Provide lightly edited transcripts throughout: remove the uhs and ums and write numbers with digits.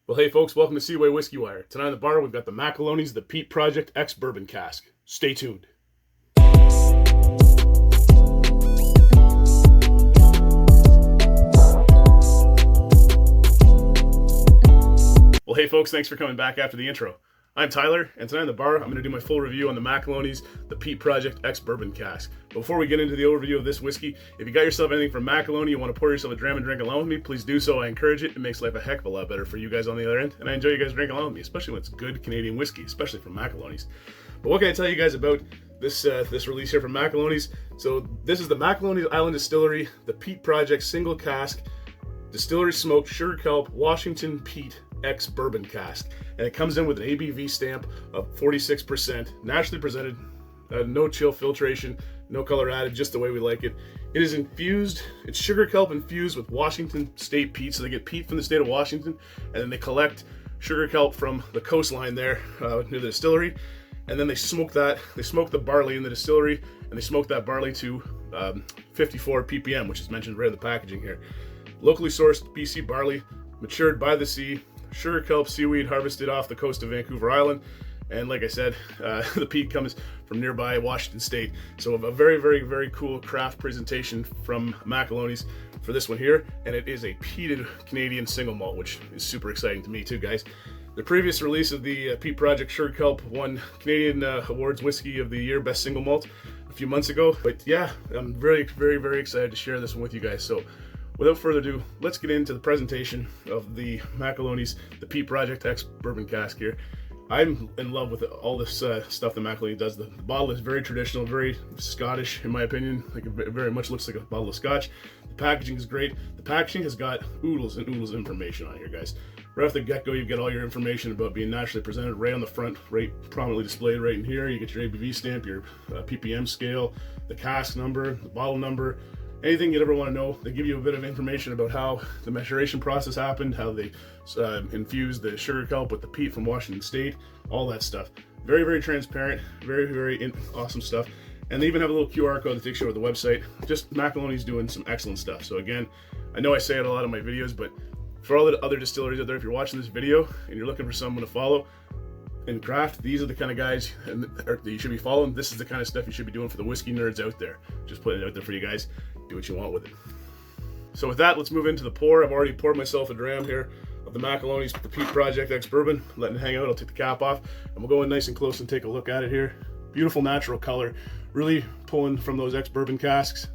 Well, hey folks, welcome to Seaway Whiskey Wire. Tonight on the bar, we've got the Macaloney's the Peat Project Ex-Bourbon Cask. Stay tuned. Well, hey folks, thanks for coming back after the intro. I'm Tyler, and tonight on the bar, I'm going to do my full review on the Macaloney's the Peat Project Ex-Bourbon Cask. Before we get into the overview of this whiskey, if you got yourself anything from Macaloney, you want to pour yourself a dram and drink along with me, please do so. I encourage it. It makes life a heck of a lot better for you guys on the other end, and I enjoy you guys drinking along with me, especially when it's good Canadian whiskey, especially from Macaloney's. But what can I tell you guys about this release here from Macaloney's? So this is the Macaloney Island Distillery, the Peat Project Single Cask, Distillery Smoked Sugar Kelp Washington Peat Ex-Bourbon Cask, and it comes in with an ABV stamp of 46%, naturally presented, no chill filtration, no color added, just the way we like it. It is infused, it's sugar kelp infused with Washington State peat, so they get peat from the state of Washington, and then they collect sugar kelp from the coastline there near the distillery, and then they smoke the barley in the distillery, and they smoke that barley to 54 ppm, which is mentioned right in the packaging here. Locally sourced BC barley, matured by the sea, sugar kelp seaweed harvested off the coast of Vancouver Island, and like I said, the peat comes from nearby Washington State. So a very, very, very cool craft presentation from Macaloney's for this one here, and it is a peated Canadian single malt, which is super exciting to me too, guys. The previous release of the Peat Project Sugar Kelp won Canadian Awards Whiskey of the Year Best Single Malt a few months ago. But yeah, I'm very, very, very excited to share this one with you guys. So without further ado, let's get into the presentation of the Macaloney's the Peat Project Ex-Bourbon Cask here. I'm in love with all this stuff that Macaloney does. The bottle is very traditional, very Scottish in my opinion. Like it very much looks like a bottle of Scotch. The packaging is great. The packaging has got oodles and oodles of information on here, guys. Right off the get-go, you get all your information about being naturally presented right on the front, right prominently displayed right in here. You get your ABV stamp, your ppm scale, the cask number, the bottle number, anything you'd ever want to know. They give you a bit of information about how the maturation process happened, how they infused the sugar kelp with the peat from Washington State, all that stuff. Very, very transparent, very, very awesome stuff. And they even have a little QR code that takes you over the website. Just Macaloney's doing some excellent stuff. So again, I know I say it a lot in my videos, but for all the other distilleries out there, if you're watching this video and you're looking for someone to follow in craft, these are the kind of guys that you should be following. This is the kind of stuff you should be doing for the whiskey nerds out there. Just putting it out there for you guys. Do what you want with it. So with that, let's move into the pour. I've already poured myself a dram here of the Macaloney's the Peat Project Ex-Bourbon. Letting it hang out. I'll take the cap off, and we'll go in nice and close and take a look at it here. Beautiful natural color, really pulling from those ex-bourbon casks.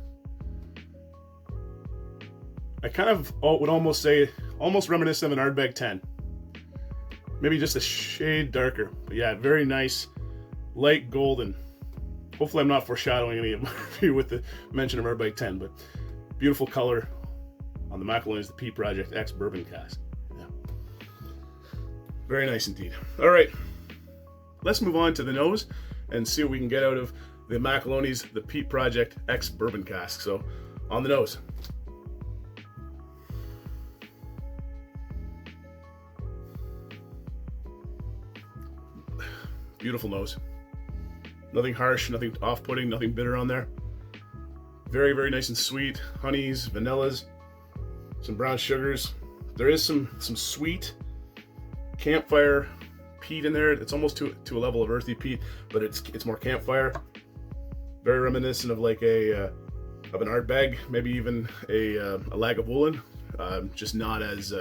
I kind of would almost say, almost reminiscent of an Ardbeg 10. Maybe just a shade darker, but yeah, very nice, light golden. Hopefully I'm not foreshadowing any of my review with the mention of Ardbeg 10, but beautiful color on the Macaloney's the Peat Project Ex-Bourbon Cask. Yeah. Very nice indeed. All right, let's move on to the nose and see what we can get out of the Macaloney's the Peat Project Ex-Bourbon Cask. So on the nose. Beautiful nose. Nothing harsh, nothing off-putting, nothing bitter on there. Very, very nice and sweet. Honeys, vanillas, some brown sugars. There is some sweet campfire peat in there. It's almost to a level of earthy peat, but it's more campfire. Very reminiscent of like of an Ardbeg, maybe even a Lagavulin. Just not as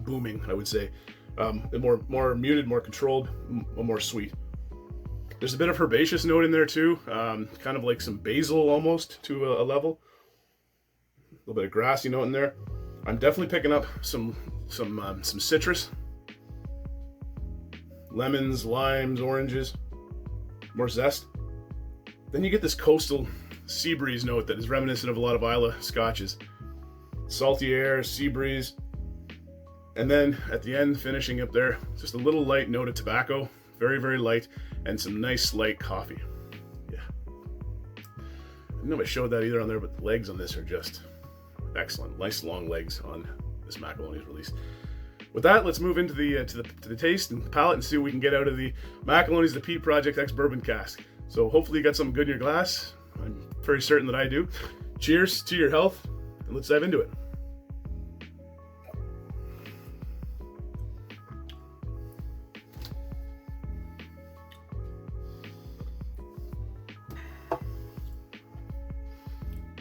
booming, I would say. More muted, more controlled, more sweet. There's a bit of herbaceous note in there too, kind of like some basil almost to a level. A little bit of grassy note in there. I'm definitely picking up some citrus, lemons, limes, oranges, more zest. Then you get this coastal sea breeze note that is reminiscent of a lot of Islay scotches. Salty air, sea breeze. And then at the end, finishing up there, just a little light note of tobacco, very, very light, and some nice light coffee. Yeah. I don't know if I showed that either on there, but the legs on this are just excellent. Nice long legs on this Macaloney's release. With that, let's move into the to the taste and palate and see what we can get out of the Macaloney's the Peat Project Ex-Bourbon Cask. So hopefully you got something good in your glass. I'm very certain that I do. Cheers to your health, and let's dive into it.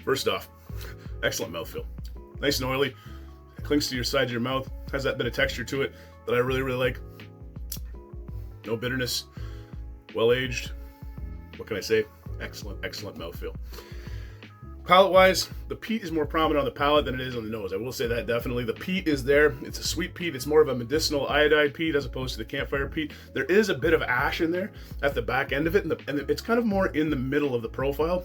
First off, excellent mouthfeel. Nice and oily. It clings to your sides of your mouth. Has that bit of texture to it that I really, really like. No bitterness. Well aged. What can I say? Excellent, excellent mouthfeel. Palate-wise, the peat is more prominent on the palate than it is on the nose. I will say that definitely. The peat is there. It's a sweet peat. It's more of a medicinal iodide peat as opposed to the campfire peat. There is a bit of ash in there at the back end of it, and it's kind of more in the middle of the profile.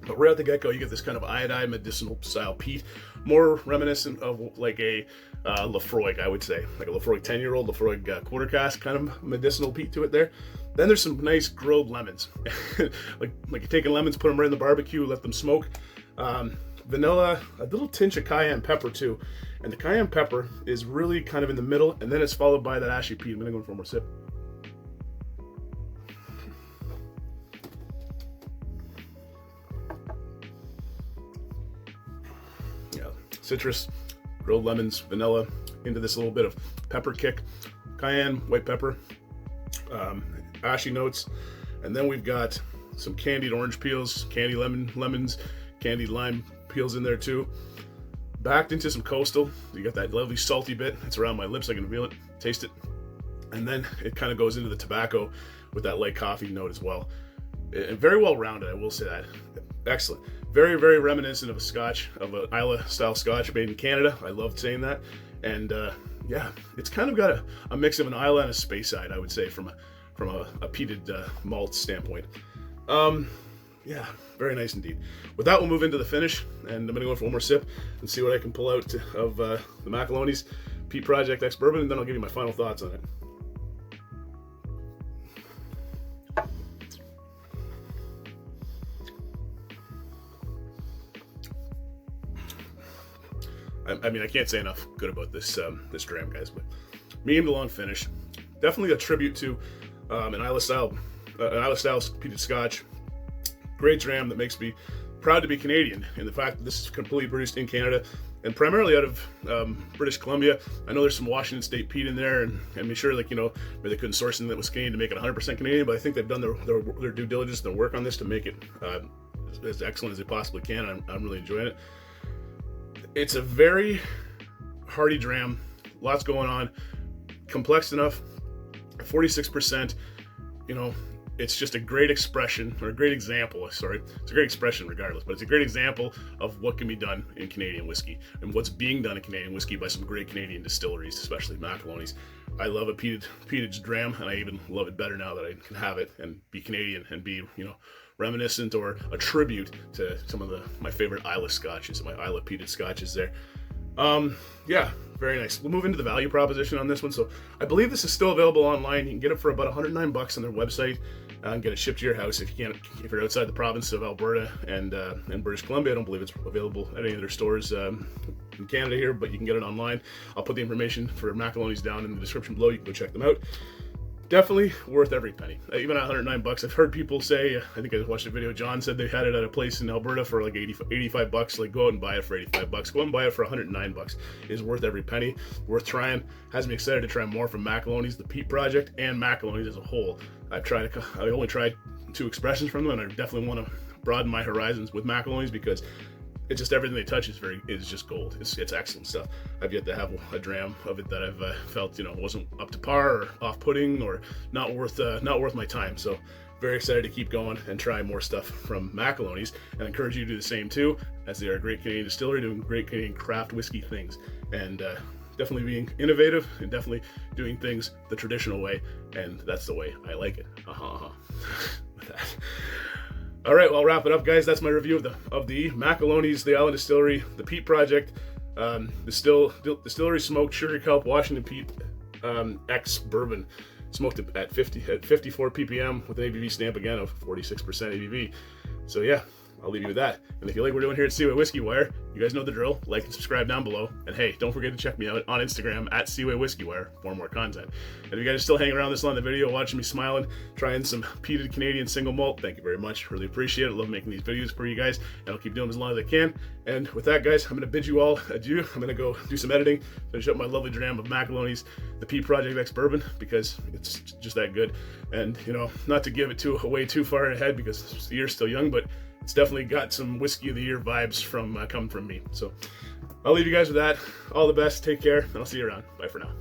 But right at the get-go, you get this kind of iodide medicinal style peat, more reminiscent of like a Lafroig, I would say, like a Lafroig 10-year-old, Lafroig quarter cask kind of medicinal peat to it there. Then there's some nice grilled lemons, like you're taking lemons, put them right in the barbecue, let them smoke. Vanilla, a little tinge of cayenne pepper too, and the cayenne pepper is really kind of in the middle, and then it's followed by that ashy peat. I'm gonna go for one more sip. Yeah, citrus, grilled lemons, vanilla, into this little bit of pepper kick, cayenne, white pepper, ashy notes, and then we've got some candied orange peels, candied lemons, candied lime peels in there too. Backed into some coastal. You got that lovely salty bit. It's around my lips. I can feel it, taste it, and then it kind of goes into the tobacco with that light coffee note as well. And very well rounded, I will say that. Excellent. Very, very reminiscent of a Scotch, of an Islay-style Scotch made in Canada. I loved saying that. And yeah, it's kind of got a mix of an Islay and a Speyside, I would say, from a peated malt standpoint. Yeah, very nice indeed. With that, we'll move into the finish, and I'm gonna go for one more sip and see what I can pull out of the Macaloney's Peat Project Ex-Bourbon, and then I'll give you my final thoughts on it. I mean, I can't say enough good about this this dram, guys. But medium to long finish, definitely a tribute to an Islay-style peated Scotch. Great dram that makes me proud to be Canadian, and the fact that this is completely produced in Canada and primarily out of British Columbia. I know there's some Washington State peat in there, and I'm sure, like, you know, maybe they couldn't source something that was Canadian to make it 100% Canadian, but I think they've done their due diligence, their work on this to make it as excellent as they possibly can. And I'm really enjoying it. It's a very hearty dram, lots going on, complex enough, 46%, you know. It's just a great expression, or a great example, sorry. It's a great expression regardless, but it's a great example of what can be done in Canadian whiskey and what's being done in Canadian whiskey by some great Canadian distilleries, especially Macaloney's. I love a peated dram, and I even love it better now that I can have it and be Canadian and be, you know, reminiscent or a tribute to some of my favorite Islay scotches, my Islay peated scotches there. Yeah, very nice. We'll move into the value proposition on this one. So I believe this is still available online. You can get it for about $109 on their website and get it shipped to your house. If you're outside the province of Alberta and British Columbia, I don't believe it's available at any of their stores in Canada here, but you can get it online. I'll put the information for Macaloney's down in the description below. You can go check them out. Definitely worth every penny. Even at $109, I've heard people say, I think I watched a video, John said they had it at a place in Alberta for like $85. Like, go out and buy it for $85. Go out and buy it for $109. It is worth every penny. Worth trying. Has me excited to try more from Macaloney's, the Peat Project, and Macaloney's as a whole. I only tried 2 expressions from them, and I definitely want to broaden my horizons with Macaloney's because it's just everything they touch is just gold. It's excellent stuff. I've yet to have a dram of it that I've felt, you know, wasn't up to par or off-putting or not worth my time. So very excited to keep going and try more stuff from Macaloney's, and I encourage you to do the same too, as they are a great Canadian distillery doing great Canadian craft whiskey things, and definitely being innovative and definitely doing things the traditional way, and that's the way I like it. With that. All right, well, I'll wrap it up, guys. That's my review of the Macaloney's, the Island Distillery, the Peat Project, distillery smoked sugar kelp Washington Peat Ex-Bourbon, smoked at 54 ppm with an ABV stamp again of 46% ABV. So yeah, I'll leave you with that. And if you like what we're doing here at Seaway Whiskey Wire, you guys know the drill. Like and subscribe down below. And hey, don't forget to check me out on Instagram at Seaway Whiskey Wire for more content. And if you guys are still hanging around this long in the video, watching me smiling, trying some peated Canadian single malt, thank you very much. Really appreciate it. Love making these videos for you guys, and I'll keep doing them as long as I can. And with that, guys, I'm going to bid you all adieu. I'm going to go do some editing, finish up my lovely dram of Macaloney's, the Peat Project Ex-Bourbon, because it's just that good. And, you know, not to give it away too far ahead because the year's still young, but it's definitely got some whiskey of the year vibes from coming from me. So I'll leave you guys with that. All the best, take care, and I'll see you around. Bye for now.